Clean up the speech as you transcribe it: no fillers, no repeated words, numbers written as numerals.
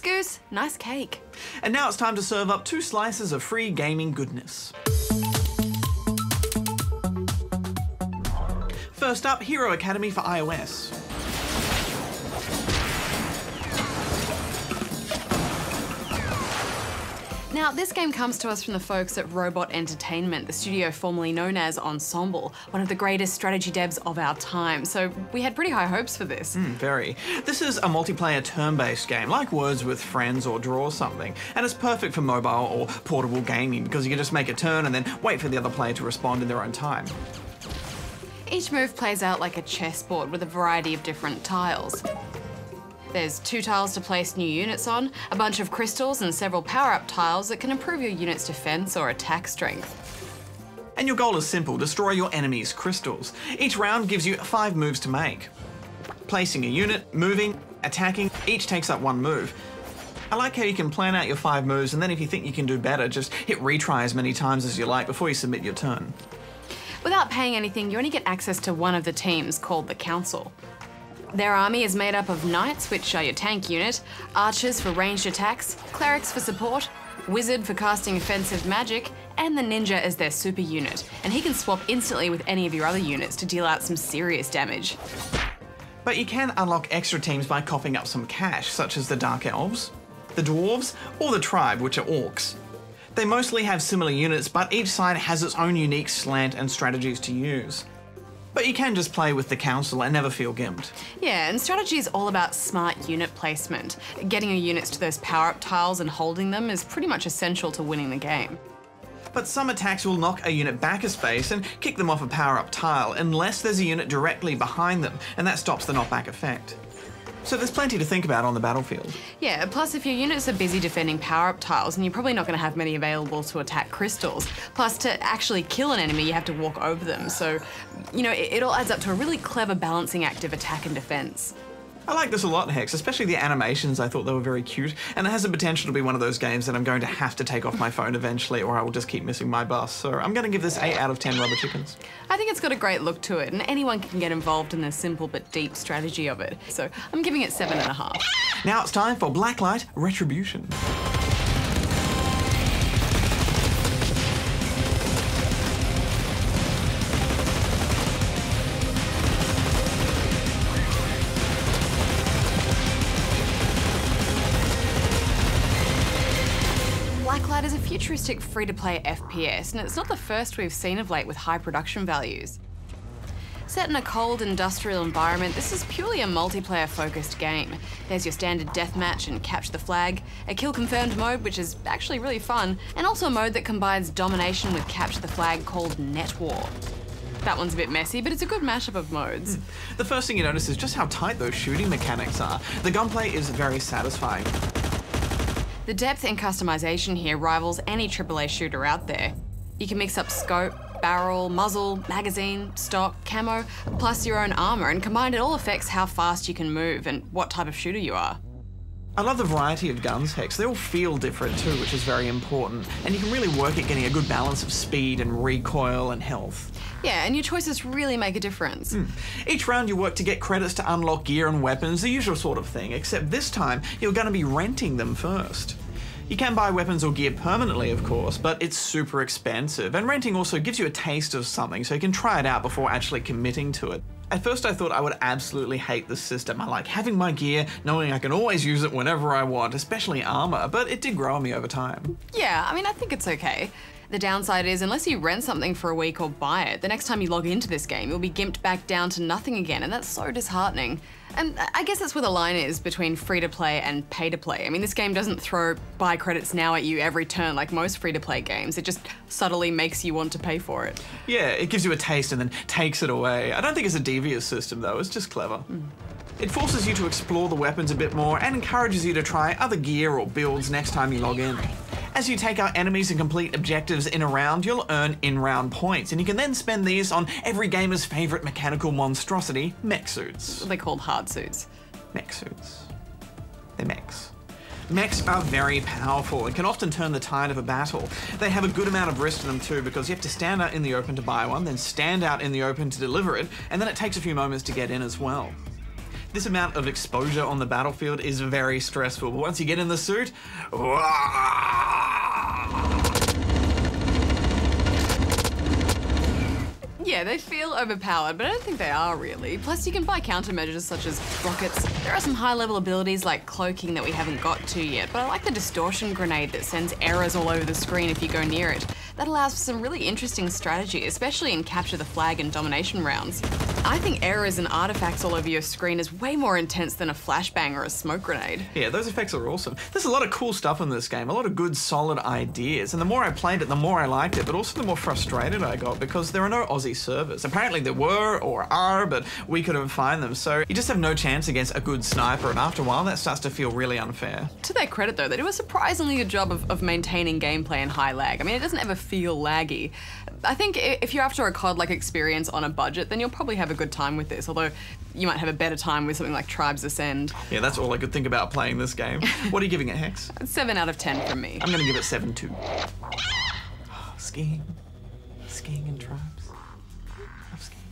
Goose, nice cake. And now it's time to serve up 2 slices of free gaming goodness. First up, Hero Academy for iOS. Now, this game comes to us from the folks at Robot Entertainment, the studio formerly known as Ensemble, one of the greatest strategy devs of our time, so we had pretty high hopes for this. Very. This is a multiplayer turn-based game, like Words with Friends or Draw Something, and it's perfect for mobile or portable gaming because you can just make a turn and then wait for the other player to respond in their own time. Each move plays out like a chessboard with a variety of different tiles. There's 2 tiles to place new units on, a bunch of crystals and several power-up tiles that can improve your unit's defense or attack strength. And your goal is simple, destroy your enemy's crystals. Each round gives you 5 moves to make. Placing a unit, moving, attacking, each takes up 1 move. I like how you can plan out your 5 moves and then if you think you can do better, just hit retry as many times as you like before you submit your turn. Without paying anything, you only get access to one of the teams, called the Council. Their army is made up of knights, which are your tank unit, archers for ranged attacks, clerics for support, wizard for casting offensive magic, and the ninja as their super unit, and he can swap instantly with any of your other units to deal out some serious damage. But you can unlock extra teams by coughing up some cash, such as the Dark Elves, the Dwarves, or the Tribe, which are Orcs. They mostly have similar units, but each side has its own unique slant and strategies to use. But you can just play with the Council and never feel gimped. Yeah, and strategy is all about smart unit placement. Getting your units to those power-up tiles and holding them is pretty much essential to winning the game. But some attacks will knock a unit back a space and kick them off a power-up tile unless there's a unit directly behind them, and that stops the knockback effect. So there's plenty to think about on the battlefield. Yeah, plus if your units are busy defending power-up tiles, and you're probably not going to have many available to attack crystals. Plus, to actually kill an enemy, you have to walk over them. So, you know, it all adds up to a really clever balancing act of attack and defense. I like this a lot, Hex, especially the animations. I thought they were very cute, and it has the potential to be one of those games that I'm going to have to take off my phone eventually, or I will just keep missing my bus. So I'm going to give this 8 out of 10 rubber chickens. I think it's got a great look to it, and anyone can get involved in the simple but deep strategy of it. So I'm giving it 7.5. Now it's time for Blacklight Retribution. Blacklight is a futuristic free-to-play FPS, and it's not the first we've seen of late with high production values. Set in a cold industrial environment, this is purely a multiplayer-focused game. There's your standard deathmatch and capture the flag, a kill-confirmed mode, which is actually really fun, and also a mode that combines domination with capture the flag called Net War. That one's a bit messy, but it's a good mashup of modes. The first thing you notice is just how tight those shooting mechanics are. The gunplay is very satisfying. The depth and customization here rivals any AAA shooter out there. You can mix up scope, barrel, muzzle, magazine, stock, camo, plus your own armor, and combined it all affects how fast you can move and what type of shooter you are. I love the variety of guns, Hex. They all feel different too, which is very important, and you can really work at getting a good balance of speed and recoil and health. Yeah, and your choices really make a difference. Each round you work to get credits to unlock gear and weapons, the usual sort of thing, except this time you're going to be renting them first. You can buy weapons or gear permanently, of course, but it's super expensive, and renting also gives you a taste of something, so you can try it out before actually committing to it. At first I thought I would absolutely hate this system. I like having my gear, knowing I can always use it whenever I want, especially armor, but it did grow on me over time. Yeah, I mean, I think it's okay. The downside is, unless you rent something for a week or buy it, the next time you log into this game, you'll be gimped back down to nothing again, and that's so disheartening. And I guess that's where the line is between free-to-play and pay-to-play. I mean, this game doesn't throw buy credits now at you every turn like most free-to-play games. It just subtly makes you want to pay for it. Yeah, it gives you a taste and then takes it away. I don't think it's a devious system, though. It's just clever. It forces you to explore the weapons a bit more and encourages you to try other gear or builds next time you log in. As you take out enemies and complete objectives in a round, you'll earn in-round points, and you can then spend these on every gamer's favourite mechanical monstrosity, mech suits. They're called hard suits. Mech suits. They're mechs. Mechs are very powerful and can often turn the tide of a battle. They have a good amount of risk to them too, because you have to stand out in the open to buy one, then stand out in the open to deliver it, and then it takes a few moments to get in as well. This amount of exposure on the battlefield is very stressful, but once you get in the suit, Yeah, they feel overpowered, but I don't think they are really. Plus, you can buy countermeasures such as rockets. There are some high-level abilities like cloaking that we haven't got to yet, but I like the distortion grenade that sends errors all over the screen if you go near it. That allows for some really interesting strategy, especially in capture the flag and domination rounds. I think errors and artifacts all over your screen is way more intense than a flashbang or a smoke grenade. Yeah, those effects are awesome. There's a lot of cool stuff in this game, a lot of good, solid ideas, and the more I played it, the more I liked it, but also the more frustrated I got because there are no Aussie servers. Apparently there were or are, but we couldn't find them, so you just have no chance against a good sniper, and after a while that starts to feel really unfair. To their credit though, they do a surprisingly good job of maintaining gameplay and high lag. I mean, it doesn't ever feel laggy. I think if you're after a COD-like experience on a budget, then you'll probably have a good time with this, although you might have a better time with something like Tribes Ascend. Yeah, that's all I could think about playing this game. What are you giving it, Hex? 7 out of 10 from me. I'm gonna give it 7 too. Skiing. Skiing in Tribes. Love skiing.